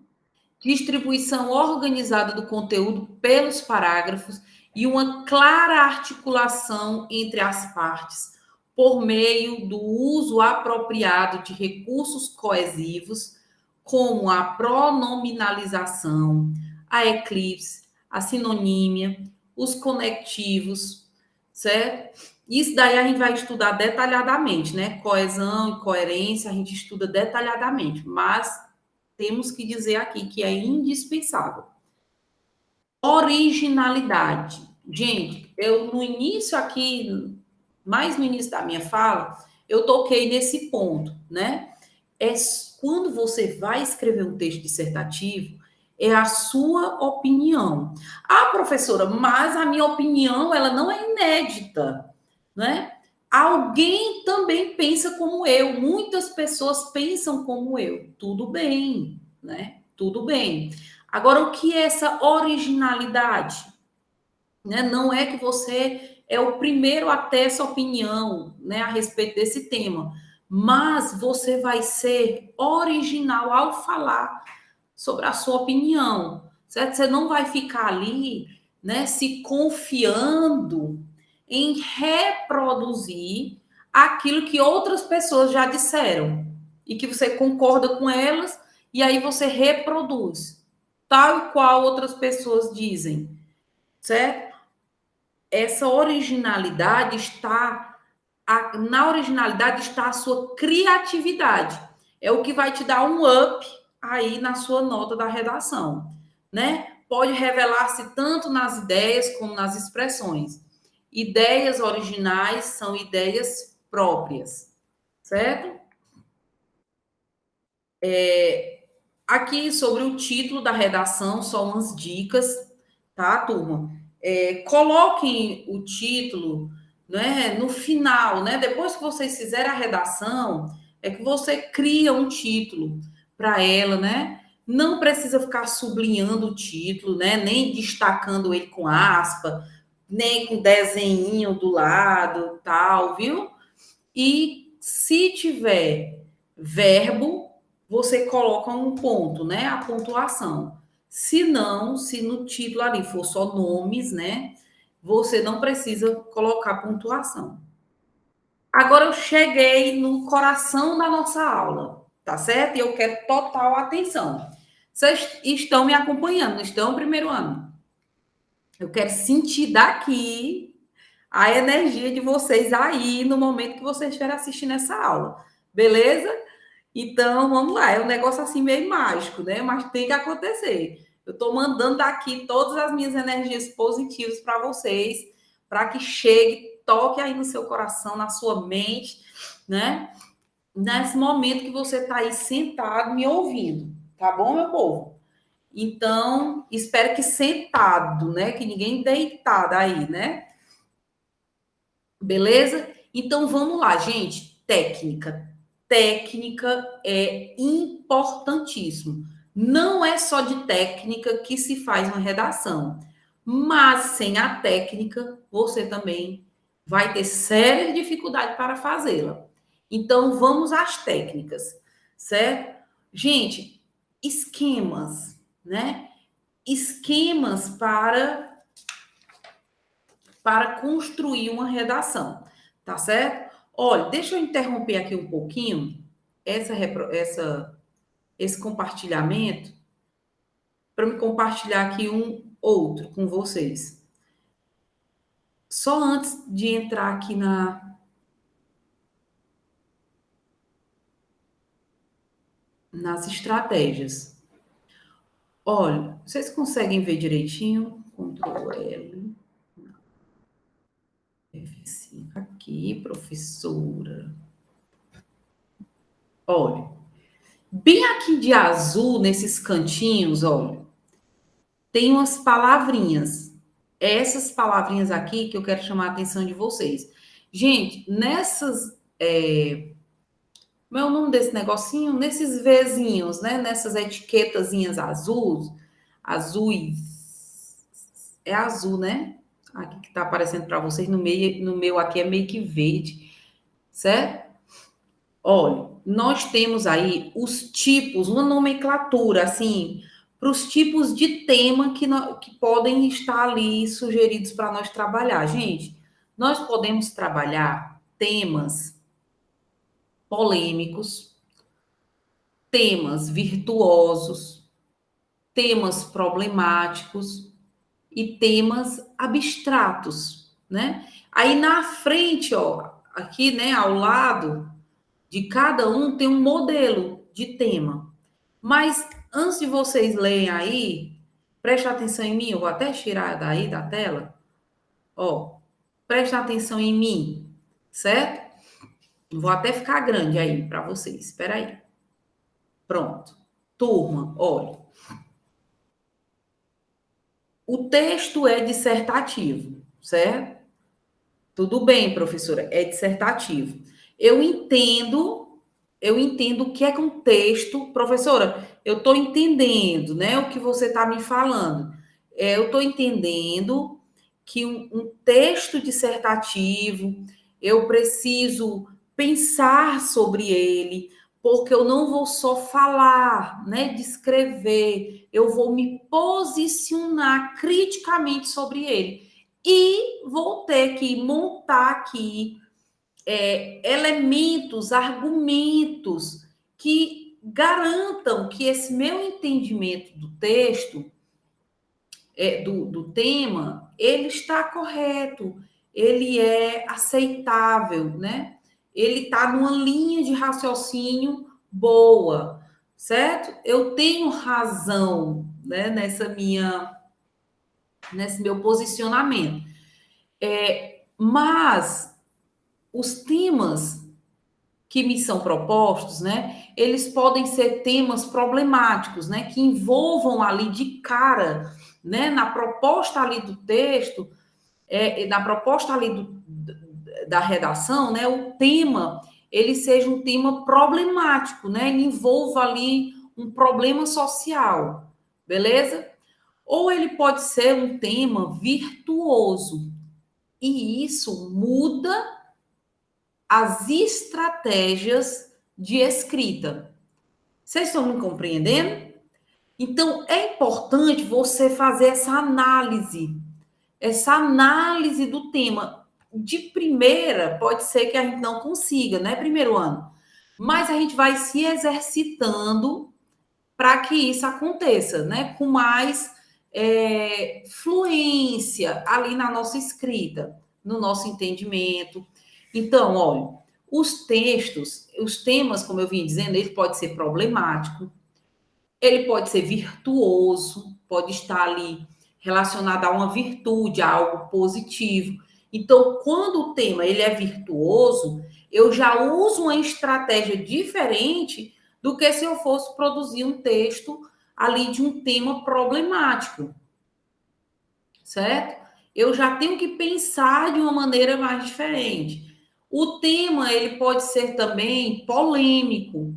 distribuição organizada do conteúdo pelos parágrafos e uma clara articulação entre as partes por meio do uso apropriado de recursos coesivos, como a pronominalização, a eclipse, a sinonímia, os conectivos, certo? Isso daí a gente vai estudar detalhadamente, né? Coesão e coerência a gente estuda detalhadamente, mas temos que dizer aqui que é indispensável. Originalidade. Gente, eu no início aqui, mais no início da minha fala, eu toquei nesse ponto, né? É quando você vai escrever um texto dissertativo, é a sua opinião. Ah, professora, mas a minha opinião, ela não é inédita, né? Alguém também pensa como eu, muitas pessoas pensam como eu. Tudo bem, né? Tudo bem. Agora, o que é essa originalidade? Né? Não é que você é o primeiro a ter essa opinião, né, a respeito desse tema, mas você vai ser original ao falar sobre a sua opinião, certo? Você não vai ficar ali, né, se confiando em reproduzir aquilo que outras pessoas já disseram, e que você concorda com elas, e aí você reproduz, tal e qual outras pessoas dizem, certo? Essa originalidade está, na originalidade está a sua criatividade. É o que vai te dar um up aí na sua nota da redação, né? Pode revelar-se tanto nas ideias como nas expressões. Ideias originais são ideias próprias, certo? Aqui sobre o título da redação, só umas dicas, tá, turma? Coloquem o título, né, no final, né? Depois que vocês fizerem a redação, é que você cria um título para ela, né? Não precisa ficar sublinhando o título, né? Nem destacando ele com aspa, nem com desenho do lado, tal, viu? E se tiver verbo, você coloca um ponto, né? A pontuação. Se não, se no título ali for só nomes, né? Você não precisa colocar pontuação. Agora eu cheguei no coração da nossa aula, tá certo? E eu quero total atenção. Vocês estão me acompanhando, não estão, primeiro ano? Eu quero sentir daqui a energia de vocês aí no momento que vocês estiverem assistindo essa aula. Beleza? Então, vamos lá. É um negócio assim meio mágico, né? Mas tem que acontecer. Eu estou mandando daqui todas as minhas energias positivas para vocês, para que chegue, toque aí no seu coração, na sua mente, né? Nesse momento que você está aí sentado me ouvindo, tá bom, meu povo? Então, espero que sentado, né? Que ninguém deitado aí, né? Beleza? Então vamos lá, gente. Técnica. Técnica é importantíssimo. Não é só de técnica que se faz uma redação, mas sem a técnica, você também vai ter séria dificuldade para fazê-la. Então vamos às técnicas, certo? Gente, esquemas, né? Esquemas para construir uma redação, tá certo? Olha, deixa eu interromper aqui um pouquinho esse compartilhamento para me compartilhar aqui um outro com vocês. Só antes de entrar aqui nas estratégias. Olha, vocês conseguem ver direitinho? Ctrl L, F5 aqui, professora. Olha, bem aqui de azul, nesses cantinhos, olha, tem umas palavrinhas. Essas palavrinhas aqui que eu quero chamar a atenção de vocês. Gente, como é o nome desse negocinho? Nesses Vzinhos, né? Nessas etiquetazinhas azuis. É azul, né? Aqui que tá aparecendo para vocês, no meu aqui é meio que verde, certo? Olha, nós temos aí os tipos, uma nomenclatura, assim, para os tipos de tema que podem estar ali sugeridos para nós trabalhar. Gente, nós podemos trabalhar temas polêmicos, temas virtuosos, temas problemáticos e temas abstratos, né? Aí na frente, ó, aqui, né, ao lado de cada um tem um modelo de tema. Mas antes de vocês lerem aí, preste atenção em mim, eu vou até tirar daí da tela. Ó, preste atenção em mim, certo? Vou até ficar grande aí para vocês. Espera aí. Pronto. Turma, olha. O texto é dissertativo, certo? Tudo bem, professora, é dissertativo. Eu entendo o que é um texto, professora, eu estou entendendo, né, o que você está me falando. Eu estou entendendo que um texto dissertativo, eu preciso pensar sobre ele, porque eu não vou só falar, né, descrever, eu vou me posicionar criticamente sobre ele. E vou ter que montar aqui elementos, argumentos que garantam que esse meu entendimento do texto, do tema, ele está correto, ele é aceitável, né? Ele está numa linha de raciocínio boa, certo? Eu tenho razão, né, nesse meu posicionamento. Mas os temas que me são propostos, né, eles podem ser temas problemáticos, né, que envolvam ali de cara, né, na proposta ali do texto, na proposta ali da redação, né, o tema, ele seja um tema problemático, né, ele envolva ali um problema social, beleza? Ou ele pode ser um tema virtuoso, e isso muda as estratégias de escrita. Vocês estão me compreendendo? Então, é importante você fazer essa análise do tema. De primeira, pode ser que a gente não consiga, né? Primeiro ano. Mas a gente vai se exercitando para que isso aconteça, né? Com mais fluência ali na nossa escrita, no nosso entendimento. Então, olha, os temas, como eu vim dizendo, ele pode ser problemático, ele pode ser virtuoso, pode estar ali relacionado a uma virtude, a algo positivo. Então, quando o tema ele é virtuoso, eu já uso uma estratégia diferente do que se eu fosse produzir um texto ali de um tema problemático, certo? Eu já tenho que pensar de uma maneira mais diferente. O tema ele pode ser também polêmico,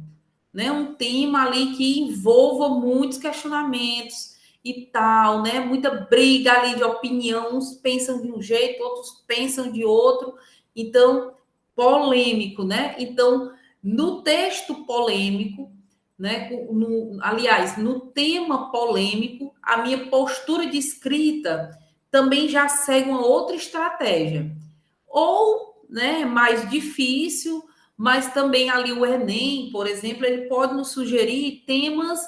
né? Um tema ali que envolva muitos questionamentos e tal, né? Muita briga ali de opinião, uns pensam de um jeito, outros pensam de outro. Então, polêmico, né? Então, no texto polêmico, né? Aliás, no tema polêmico, a minha postura de escrita também já segue uma outra estratégia. Ou, né, mais difícil, mas também ali o Enem, por exemplo, ele pode nos sugerir temas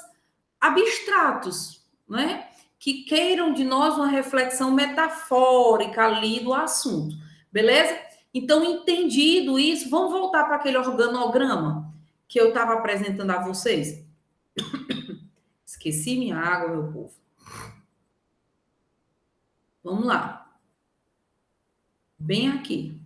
abstratos, né? Que queiram de nós uma reflexão metafórica ali do assunto, beleza? Então, entendido isso, vamos voltar para aquele organograma que eu estava apresentando a vocês. Esqueci minha água, meu povo. Vamos lá. Bem aqui.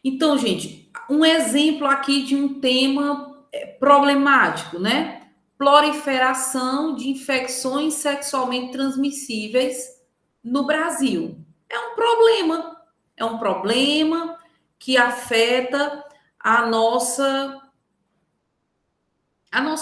Então, gente, um exemplo aqui de um tema problemático, né? Proliferação de infecções sexualmente transmissíveis no Brasil. É um problema que afeta a nossa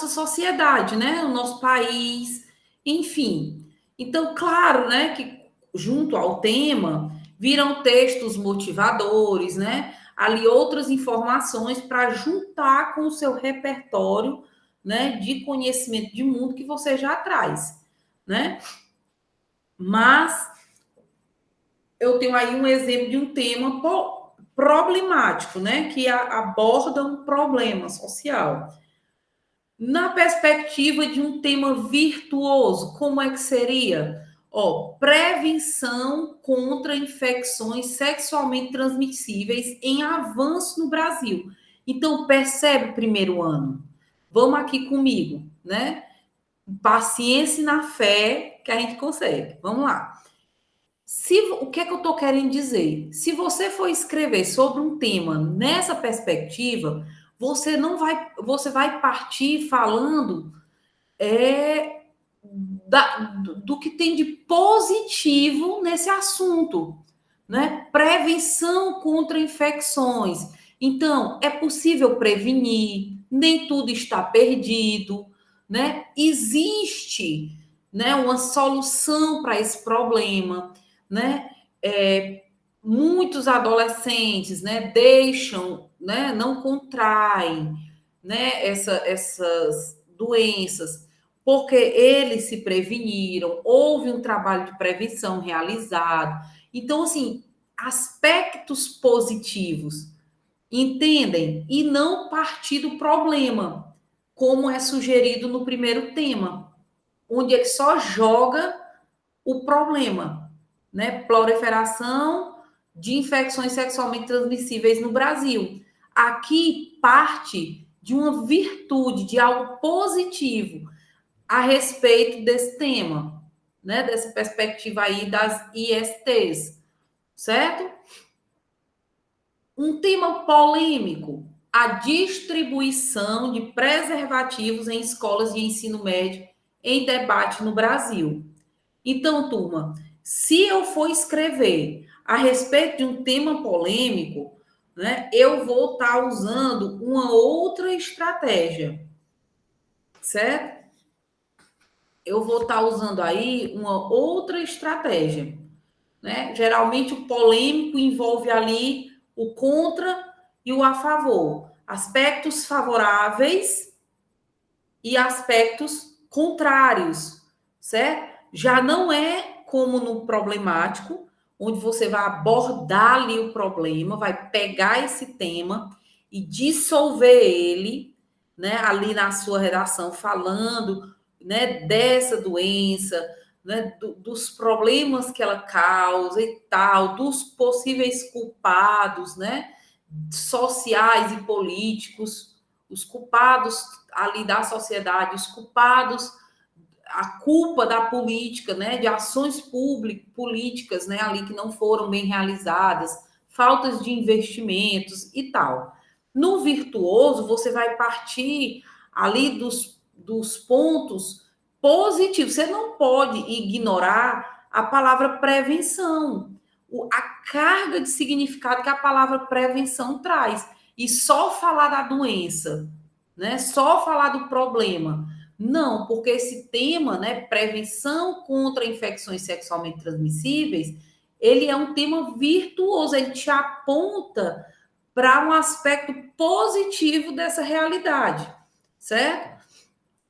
sociedade, né? O nosso país, enfim. Então, claro, né, que junto ao tema viram textos motivadores, né? Ali outras informações para juntar com o seu repertório, né, de conhecimento de mundo que você já traz, né? Mas eu tenho aí um exemplo de um tema problemático, né, que aborda um problema social. Na perspectiva de um tema virtuoso, como é que seria? Ó, prevenção contra infecções sexualmente transmissíveis em avanço no Brasil. Então, percebe primeiro ano. Vamos aqui comigo, né? Paciência na fé que a gente consegue. Vamos lá. O que é que eu estou querendo dizer? Se você for escrever sobre um tema nessa perspectiva, você vai partir falando do que tem de positivo nesse assunto, né? Prevenção contra infecções. Então, é possível prevenir, nem tudo está perdido, né? Existe, né, uma solução para esse problema, né? Muitos adolescentes, né, deixam, né, não contraem, né, essas doenças, porque eles se preveniram, houve um trabalho de prevenção realizado. Então, assim, aspectos positivos. Entendem? E não partir do problema, como é sugerido no primeiro tema, onde ele só joga o problema, né? Proliferação de infecções sexualmente transmissíveis no Brasil. Aqui parte de uma virtude, de algo positivo a respeito desse tema, né? Dessa perspectiva aí das ISTs, certo? Um tema polêmico, a distribuição de preservativos em escolas de ensino médio em debate no Brasil. Então, turma, se eu for escrever a respeito de um tema polêmico, né, eu vou estar usando uma outra estratégia, certo? Eu vou estar usando aí uma outra estratégia, né? Geralmente o polêmico envolve ali o contra e o a favor, aspectos favoráveis e aspectos contrários, certo? Já não é como no problemático, onde você vai abordar ali o problema, vai pegar esse tema e dissolver ele, né, ali na sua redação, falando, né, dessa doença, né, dos problemas que ela causa e tal, dos possíveis culpados, né, sociais e políticos, os culpados ali da sociedade, os culpados, a culpa da política, né, de ações políticas, né, ali que não foram bem realizadas, faltas de investimentos e tal. No virtuoso, você vai partir ali dos pontos positivos. Você não pode ignorar a palavra prevenção, a carga de significado que a palavra prevenção traz. E só falar da doença, né? Só falar do problema. Não, porque esse tema, né, prevenção contra infecções sexualmente transmissíveis, ele é um tema virtuoso, ele te aponta para um aspecto positivo dessa realidade, certo?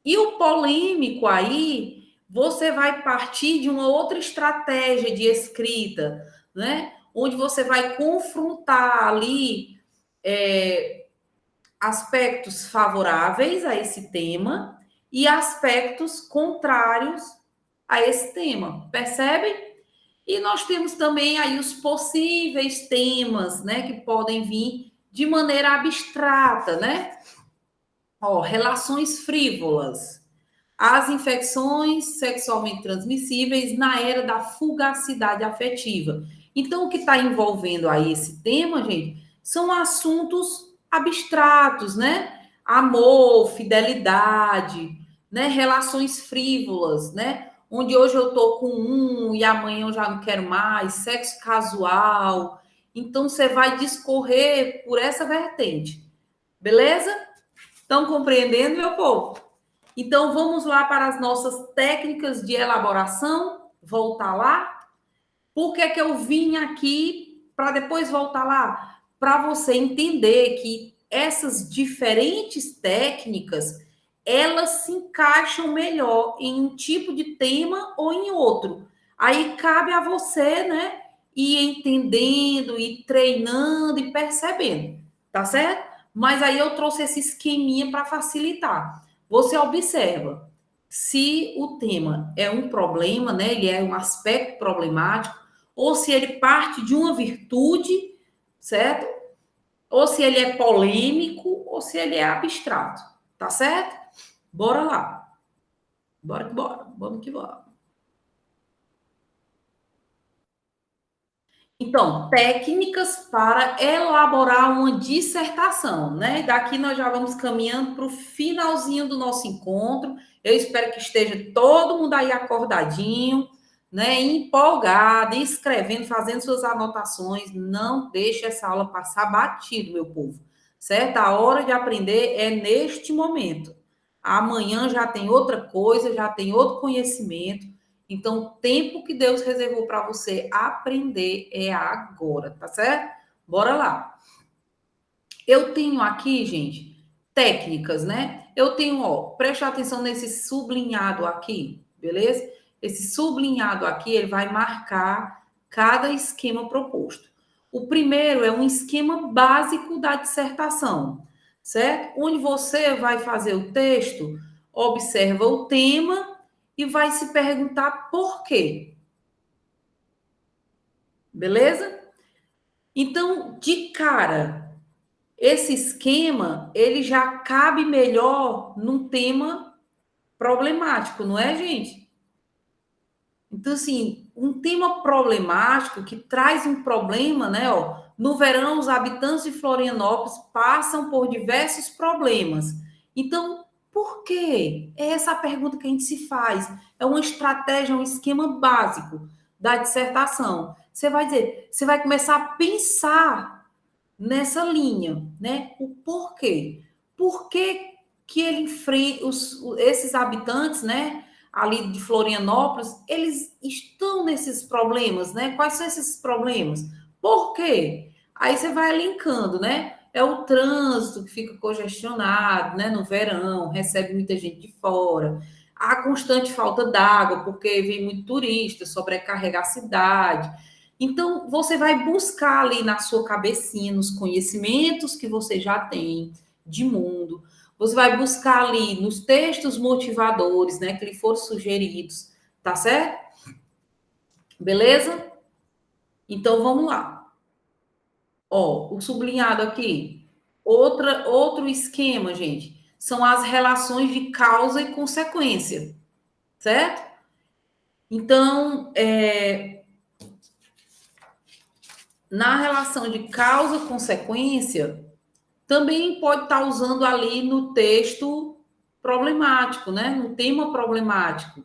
E o polêmico aí, você vai partir de uma outra estratégia de escrita, né? Onde você vai confrontar ali aspectos favoráveis a esse tema e aspectos contrários a esse tema, percebe? E nós temos também aí os possíveis temas, né, que podem vir de maneira abstrata, né? Ó, relações frívolas, as infecções sexualmente transmissíveis na era da fugacidade afetiva. Então, o que está envolvendo aí esse tema, gente, são assuntos abstratos, né? Amor, fidelidade, né? Relações frívolas, né? Onde hoje eu tô com um e amanhã eu já não quero mais, sexo casual. Então, você vai discorrer por essa vertente, beleza? Estão compreendendo, meu povo? Então, vamos lá para as nossas técnicas de elaboração. Voltar lá. Por que que eu vim aqui para depois voltar lá? Para você entender que essas diferentes técnicas, elas se encaixam melhor em um tipo de tema ou em outro. Aí cabe a você, né, ir entendendo, ir treinando e percebendo, tá certo? Mas aí eu trouxe esse esqueminha para facilitar. Você observa, se o tema é um problema, né, ele é um aspecto problemático, ou se ele parte de uma virtude, certo? Ou se ele é polêmico, ou se ele é abstrato, tá certo? Bora lá. Bora que bora. Vamos que bora. Então, técnicas para elaborar uma dissertação, né? Daqui nós já vamos caminhando para o finalzinho do nosso encontro. Eu espero que esteja todo mundo aí acordadinho, né? Empolgado, escrevendo, fazendo suas anotações. Não deixe essa aula passar batido, meu povo, certo? A hora de aprender é neste momento. Amanhã já tem outra coisa, já tem outro conhecimento. Então, o tempo que Deus reservou para você aprender é agora, tá certo? Bora lá. Eu tenho aqui, gente, técnicas, né? Eu tenho, ó, preste atenção nesse sublinhado aqui, beleza? Esse sublinhado aqui, ele vai marcar cada esquema proposto. O primeiro é um esquema básico da dissertação, certo? Onde você vai fazer o texto, observa o tema e vai se perguntar por quê. Beleza? Então, de cara, esse esquema, ele já cabe melhor num tema problemático, não é, gente? Então, assim, um tema problemático que traz um problema, né? Ó, no verão, os habitantes de Florianópolis passam por diversos problemas. Então, por quê? É essa a pergunta que a gente se faz. É uma estratégia, um esquema básico da dissertação. Você vai dizer, você vai começar a pensar nessa linha, né? O porquê. Por que que ele enfrenta esses habitantes, né? Ali de Florianópolis, eles estão nesses problemas, né? Quais são esses problemas? Por quê? Aí você vai linkando, né? É o trânsito que fica congestionado, né? No verão, recebe muita gente de fora. A constante falta d'água, porque vem muito turista, sobrecarrega a cidade. Então, você vai buscar ali na sua cabecinha, nos conhecimentos que você já tem de mundo, você vai buscar ali nos textos motivadores, né, que lhe foram sugeridos, tá certo? Beleza? Então, vamos lá. Ó, o sublinhado aqui. Outro esquema, gente, são as relações de causa e consequência, certo? Então, na relação de causa-consequência, também pode estar usando ali no texto problemático, né? No tema problemático.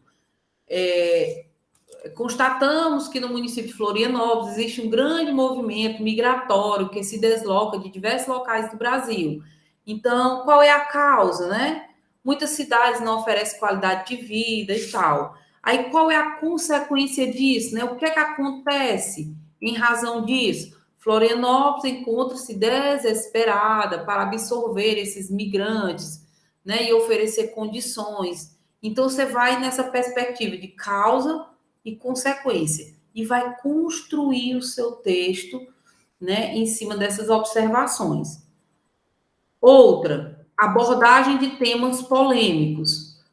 Constatamos que no município de Florianópolis existe um grande movimento migratório que se desloca de diversos locais do Brasil. Então, qual é a causa, né? Muitas cidades não oferecem qualidade de vida e tal. Aí, qual é a consequência disso, né? O que é que acontece em razão disso? Florianópolis encontra-se desesperada para absorver esses migrantes, né? E oferecer condições. Então, você vai nessa perspectiva de causa e consequência e vai construir o seu texto, né, em cima dessas observações. Outra, abordagem de temas polêmicos.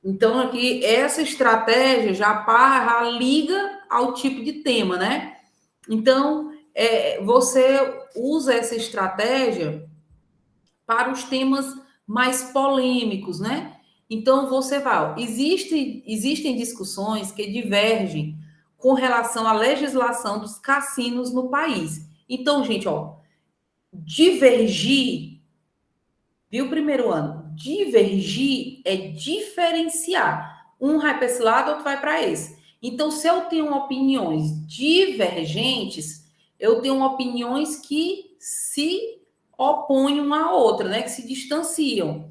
Então, aqui, essa estratégia já liga ao tipo de tema, né? Então, você usa essa estratégia para os temas mais polêmicos, né? Então, você vai. Existem discussões que divergem com relação à legislação dos cassinos no país. Então, gente, ó, divergir, viu, primeiro ano? Divergir é diferenciar. Um vai para esse lado, outro vai para esse. Então, se eu tenho opiniões divergentes, eu tenho opiniões que se opõem uma à outra, né? Que se distanciam.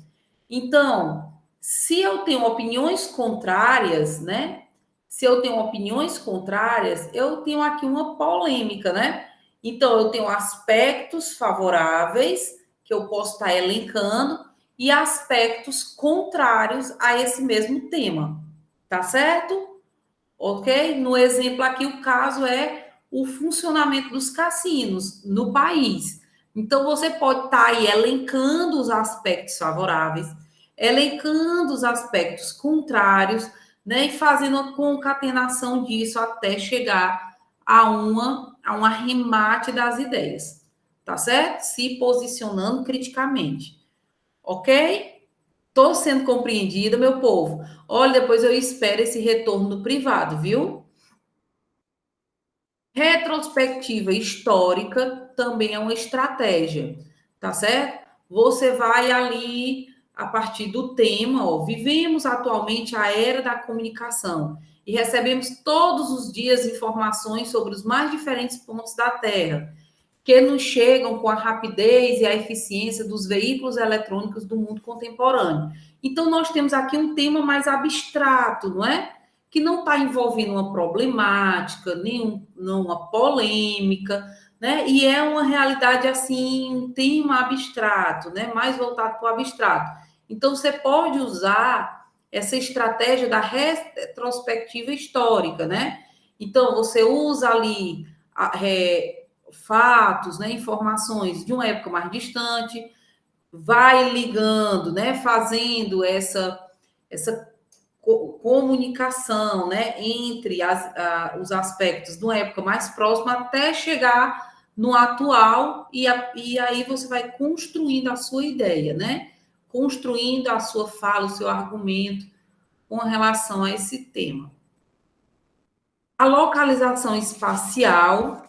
Então, se eu tenho opiniões contrárias, né? Se eu tenho opiniões contrárias, eu tenho aqui uma polêmica, né? Então, eu tenho aspectos favoráveis que eu posso estar elencando e aspectos contrários a esse mesmo tema, tá certo? Ok? No exemplo aqui, o caso é o funcionamento dos cassinos no país. Então, você pode estar aí elencando os aspectos favoráveis, elencando os aspectos contrários, né? E fazendo a concatenação disso até chegar a um arremate das ideias, tá certo? Se posicionando criticamente, ok? Estou sendo compreendida, meu povo. Olha, depois eu espero esse retorno no privado, viu? Retrospectiva histórica também é uma estratégia, tá certo? Você vai ali a partir do tema, ó, vivemos atualmente a era da comunicação e recebemos todos os dias informações sobre os mais diferentes pontos da Terra, que nos chegam com a rapidez e a eficiência dos veículos eletrônicos do mundo contemporâneo. Então, nós temos aqui um tema mais abstrato, não é? Que não está envolvendo uma problemática, nem uma polêmica, né? E é uma realidade assim, um tema abstrato, né? Mais voltado para o abstrato. Então, você pode usar essa estratégia da retrospectiva histórica, né? Então, você usa ali fatos, né, informações de uma época mais distante, vai ligando, né, fazendo essa comunicação, né, entre os aspectos de uma época mais próxima até chegar no atual e aí você vai construindo a sua ideia, né? Construindo a sua fala, o seu argumento com relação a esse tema. A localização espacial,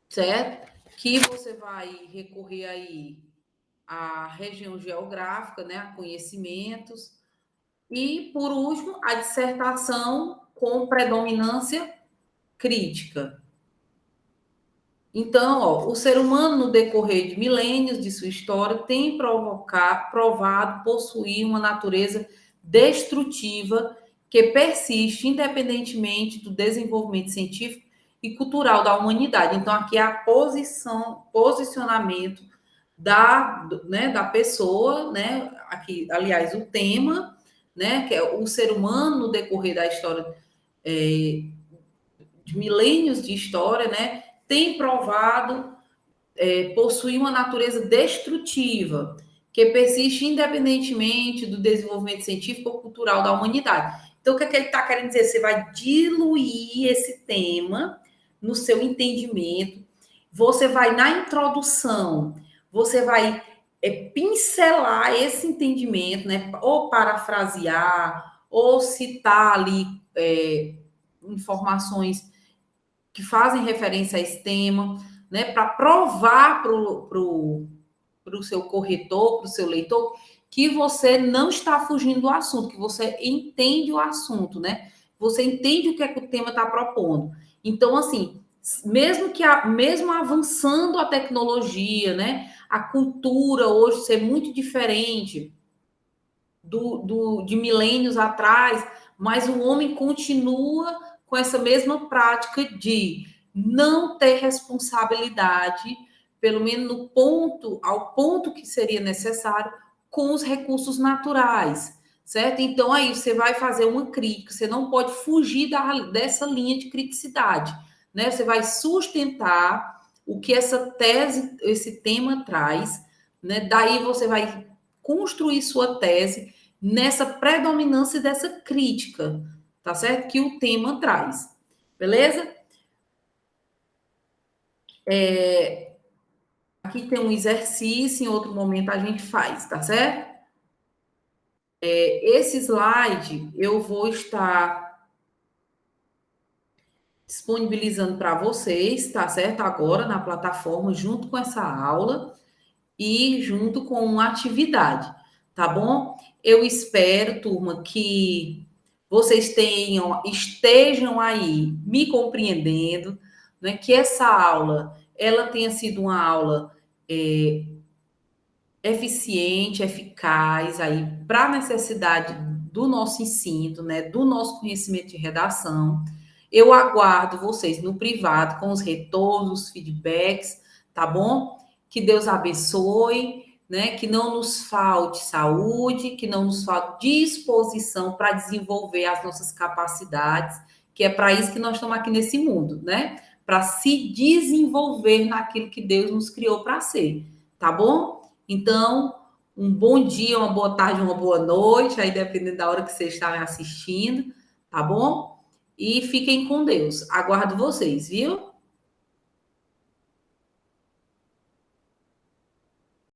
certo? Que você vai recorrer aí à região geográfica, né, a conhecimentos. E, por último, a dissertação com predominância crítica. Então, ó, o ser humano, no decorrer de milênios de sua história, tem provado possuir uma natureza destrutiva que persiste independentemente do desenvolvimento científico e cultural da humanidade. Então, aqui é a posicionamento da pessoa, né? Aqui, aliás, o tema, né? Que é o ser humano no decorrer da história, de milênios de história, né? Tem provado possuir uma natureza destrutiva, que persiste independentemente do desenvolvimento científico ou cultural da humanidade. Então, o que é que ele está querendo dizer? Você vai diluir esse tema no seu entendimento, você vai, na introdução, você vai pincelar esse entendimento, né? Ou parafrasear, ou citar ali informações que fazem referência a esse tema, né, para provar para o seu corretor, para o seu leitor, que você não está fugindo do assunto, que você entende o assunto, né? Você entende o que é que o tema está propondo. Então, assim, mesmo avançando a tecnologia, né? A cultura hoje ser muito diferente de milênios atrás, mas o homem continua com essa mesma prática de não ter responsabilidade, pelo menos ao ponto que seria necessário, com os recursos naturais, certo? Então, aí você vai fazer uma crítica, você não pode fugir dessa linha de criticidade, né? Você vai sustentar o que essa tese, esse tema traz, né? Daí você vai construir sua tese nessa predominância dessa crítica, tá certo? Que o tema traz, beleza? Aqui tem um exercício, em outro momento a gente faz, tá certo? Esse slide eu vou estar disponibilizando para vocês, tá certo? Agora na plataforma, junto com essa aula e junto com uma atividade, tá bom? Eu espero, turma, que vocês estejam aí me compreendendo, né? Que essa aula ela tenha sido uma aula eficiente, eficaz aí para a necessidade do nosso ensino, né? Do nosso conhecimento de redação. Eu aguardo vocês no privado com os retornos, os feedbacks, tá bom? Que Deus abençoe, né? Que não nos falte saúde, que não nos falte disposição para desenvolver as nossas capacidades, que é para isso que nós estamos aqui nesse mundo, né? Para se desenvolver naquilo que Deus nos criou para ser, tá bom? Então, um bom dia, uma boa tarde, uma boa noite, aí dependendo da hora que vocês estarem assistindo, tá bom? E fiquem com Deus. Aguardo vocês, viu?